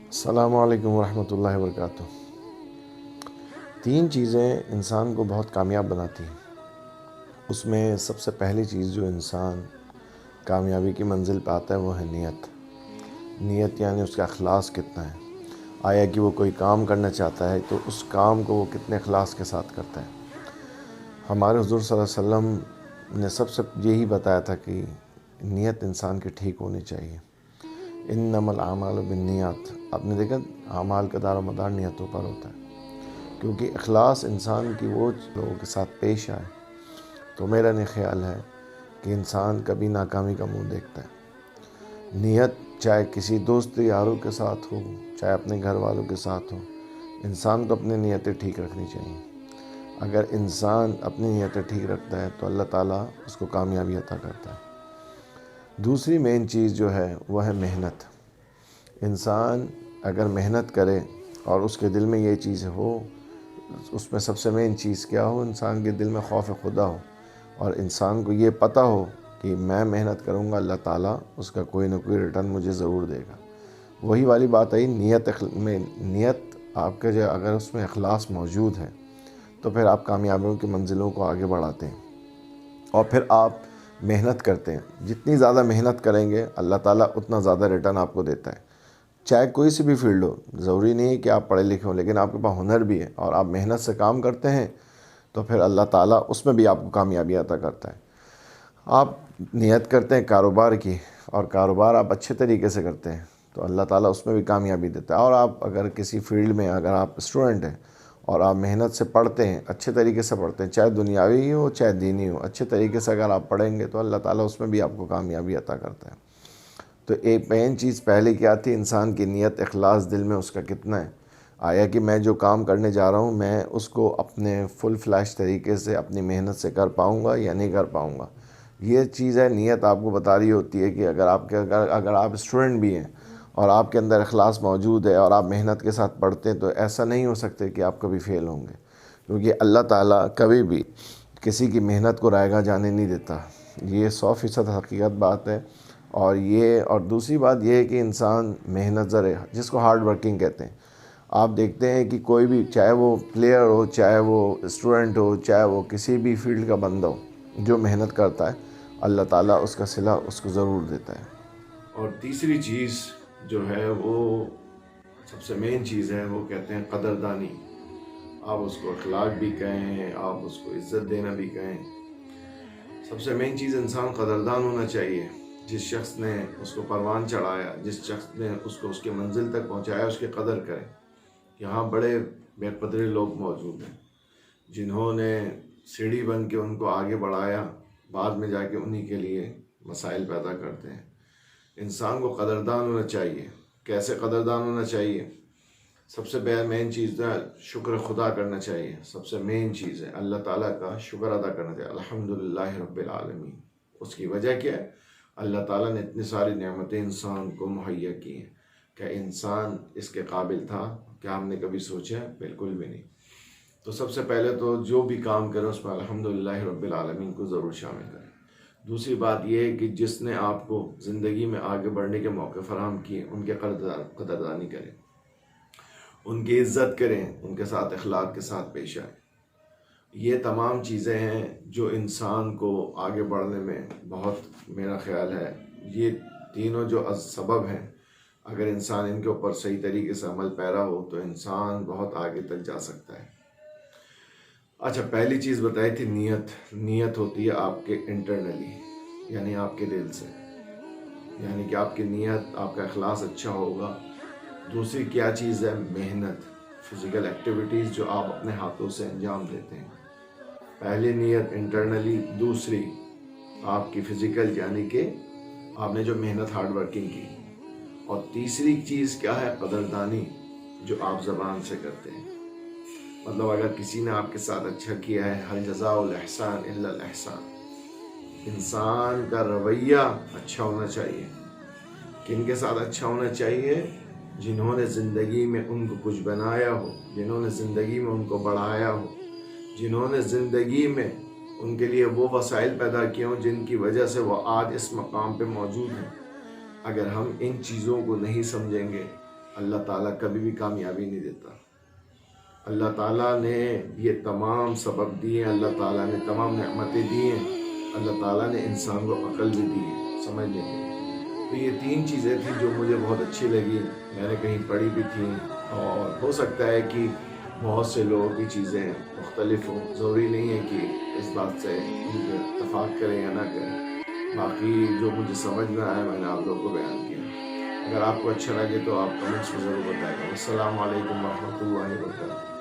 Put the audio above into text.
السلام علیکم ورحمۃ اللہ وبرکاتہ۔ تین چیزیں انسان کو بہت کامیاب بناتی ہیں۔ اس میں سب سے پہلی چیز جو انسان کامیابی کی منزل پہ آتا ہے وہ ہے نیت۔ نیت یعنی اس کا اخلاص کتنا ہے، آیا کہ وہ کوئی کام کرنا چاہتا ہے تو اس کام کو وہ کتنے اخلاص کے ساتھ کرتا ہے۔ ہمارے حضور صلی اللہ علیہ وسلم نے سب سے یہی بتایا تھا کہ نیت انسان کی ٹھیک ہونی چاہیے۔ انما الاعمال بالنیات، آپ نے دیکھا اعمال کا دار و مدار نیتوں پر ہوتا ہے، کیونکہ اخلاص انسان کی وہ لوگوں کے ساتھ پیش آئے تو میرا نہیں خیال ہے کہ انسان کبھی ناکامی کا منہ دیکھتا ہے۔ نیت چاہے کسی دوست یاروں کے ساتھ ہو، چاہے اپنے گھر والوں کے ساتھ ہو، انسان کو اپنی نیتیں ٹھیک رکھنی چاہیے۔ اگر انسان اپنی نیتیں ٹھیک رکھتا ہے تو اللہ تعالیٰ اس کو کامیابی عطا کرتا ہے۔ دوسری مین چیز جو ہے وہ ہے محنت۔ انسان اگر محنت کرے اور اس کے دل میں یہ چیز ہو، اس میں سب سے مین چیز کیا ہو، انسان کے دل میں خوف خدا ہو اور انسان کو یہ پتہ ہو کہ میں محنت کروں گا، اللہ تعالیٰ اس کا کوئی نہ کوئی ریٹرن مجھے ضرور دے گا۔ وہی والی بات آئی نیت آپ کے جو اگر اس میں اخلاص موجود ہے تو پھر آپ کامیابیوں کی منزلوں کو آگے بڑھاتے ہیں اور پھر آپ محنت کرتے ہیں۔ جتنی زیادہ محنت کریں گے اللہ تعالیٰ اتنا زیادہ ریٹرن آپ کو دیتا ہے، چاہے کوئی سی بھی فیلڈ ہو۔ ضروری نہیں ہے کہ آپ پڑھے لکھے ہوں، لیکن آپ کے پاس ہنر بھی ہے اور آپ محنت سے کام کرتے ہیں تو پھر اللہ تعالیٰ اس میں بھی آپ کو کامیابی عطا کرتا ہے۔ آپ نیت کرتے ہیں کاروبار کی اور کاروبار آپ اچھے طریقے سے کرتے ہیں تو اللہ تعالیٰ اس میں بھی کامیابی دیتا ہے۔ اور آپ اگر کسی فیلڈ میں اگر آپ اسٹوڈنٹ ہیں اور آپ محنت سے پڑھتے ہیں، اچھے طریقے سے پڑھتے ہیں، چاہے دنیاوی ہو چاہے دینی ہو، اچھے طریقے سے اگر آپ پڑھیں گے تو اللہ تعالیٰ اس میں بھی آپ کو کامیابی عطا کرتا ہے۔ تو ایک مین چیز پہلے کیا تھی، انسان کی نیت اخلاص دل میں اس کا کتنا ہے، آیا کہ میں جو کام کرنے جا رہا ہوں میں اس کو اپنے فل فلیش طریقے سے اپنی محنت سے کر پاؤں گا یا نہیں کر پاؤں گا۔ یہ چیز ہے، نیت آپ کو بتا رہی ہوتی ہے کہ اگر آپ اسٹوڈنٹ بھی ہیں اور آپ کے اندر اخلاص موجود ہے اور آپ محنت کے ساتھ پڑھتے ہیں تو ایسا نہیں ہو سکتے کہ آپ کبھی فیل ہوں گے، کیونکہ اللہ تعالیٰ کبھی بھی کسی کی محنت کو رائیگاں جانے نہیں دیتا۔ یہ 100% حقیقت بات ہے۔ اور دوسری بات یہ ہے کہ انسان محنت جس کو ہارڈ ورکنگ کہتے ہیں، آپ دیکھتے ہیں کہ کوئی بھی، چاہے وہ پلیئر ہو چاہے وہ اسٹوڈنٹ ہو چاہے وہ کسی بھی فیلڈ کا بندہ ہو، جو محنت کرتا ہے اللہ تعالیٰ اس کا صلہ اس کو ضرور دیتا ہے۔ اور تیسری چیز جو ہے وہ سب سے مین چیز ہے، وہ کہتے ہیں قدردانی۔ آپ اس کو اخلاق بھی کہیں، آپ اس کو عزت دینا بھی کہیں، سب سے مین چیز انسان قدردان ہونا چاہیے۔ جس شخص نے اس کو پروان چڑھایا، جس شخص نے اس کو اس کے منزل تک پہنچایا، اس کی قدر کرے۔ یہاں بڑے بے قدرے لوگ موجود ہیں جنہوں نے سیڑھی بن کے ان کو آگے بڑھایا، بعد میں جا کے انہی کے لیے مسائل پیدا کرتے ہیں۔ انسان کو قدردان ہونا چاہیے۔ کیسے قدردان ہونا چاہیے؟ سب سے مین چیز ہے شکر خدا کرنا چاہیے۔ سب سے مین چیز ہے اللہ تعالیٰ کا شکر ادا کرنا چاہیے، الحمدللہ رب العالمین۔ اس کی وجہ کیا ہے؟ اللہ تعالیٰ نے اتنی ساری نعمتیں انسان کو مہیا کی ہیں۔ کیا انسان اس کے قابل تھا؟ کیا ہم نے کبھی سوچا؟ بالکل بھی نہیں۔ تو سب سے پہلے تو جو بھی کام کریں اس میں الحمدللہ رب العالمین کو ضرور شامل کریں۔ دوسری بات یہ ہے کہ جس نے آپ کو زندگی میں آگے بڑھنے کے موقع فراہم کیے ان کے قدردانی کریں، ان کی عزت کریں، ان کے ساتھ اخلاق کے ساتھ پیش آئیں۔ یہ تمام چیزیں ہیں جو انسان کو آگے بڑھنے میں بہت، میرا خیال ہے یہ تینوں جو سبب ہیں، اگر انسان ان کے اوپر صحیح طریقے سے عمل پیرا ہو تو انسان بہت آگے تک جا سکتا ہے۔ اچھا، پہلی چیز بتائی تھی نیت۔ نیت ہوتی ہے آپ کے انٹرنلی، یعنی آپ کے دل سے، یعنی کہ آپ کی نیت، آپ کا اخلاص اچھا ہوگا۔ دوسری کیا چیز ہے؟ محنت، فزیکل ایکٹیویٹیز جو آپ اپنے ہاتھوں سے انجام دیتے ہیں۔ پہلی نیت انٹرنلی، دوسری آپ کی فزیکل یعنی کہ آپ نے جو محنت ہارڈ ورکنگ کی، اور تیسری چیز کیا ہے؟ قدردانی، جو آپ زبان سے کرتے ہیں۔ مطلب اگر کسی نے آپ کے ساتھ اچھا کیا ہے، هل جزاء الاحسان الا الاحسان، انسان کا رویہ اچھا ہونا چاہیے۔ کن کے ساتھ اچھا ہونا چاہیے؟ جنہوں نے زندگی میں ان کو کچھ بنایا ہو، جنہوں نے زندگی میں ان کو بڑھایا ہو، جنہوں نے زندگی میں ان کے لیے وہ وسائل پیدا کیے ہوں جن کی وجہ سے وہ آج اس مقام پہ موجود ہیں۔ اگر ہم ان چیزوں کو نہیں سمجھیں گے اللہ تعالیٰ کبھی بھی کامیابی نہیں دیتا۔ اللہ تعالیٰ نے یہ تمام سبب دیے، اللہ تعالیٰ نے تمام نعمتیں دی ہیں، اللہ تعالیٰ نے انسان کو عقل بھی دی ہے سمجھنے کے لیے۔ تو یہ 3 چیزیں تھیں جو مجھے بہت اچھی لگی، میں نے کہیں پڑھی بھی تھیں، اور ہو سکتا ہے کہ بہت سے لوگوں کی چیزیں مختلف ہوں، ضروری نہیں ہے کہ اس بات سے مجھے اتفاق کریں یا نہ کریں۔ باقی جو مجھے سمجھ میں آیا میں نے آپ لوگوں کو بیان کیا۔ اگر آپ کو اچھا لگے تو آپ کمنٹس میں ضرور بتائیں گا۔ السلام علیکم ورحمۃ اللہ وبرکاتہ۔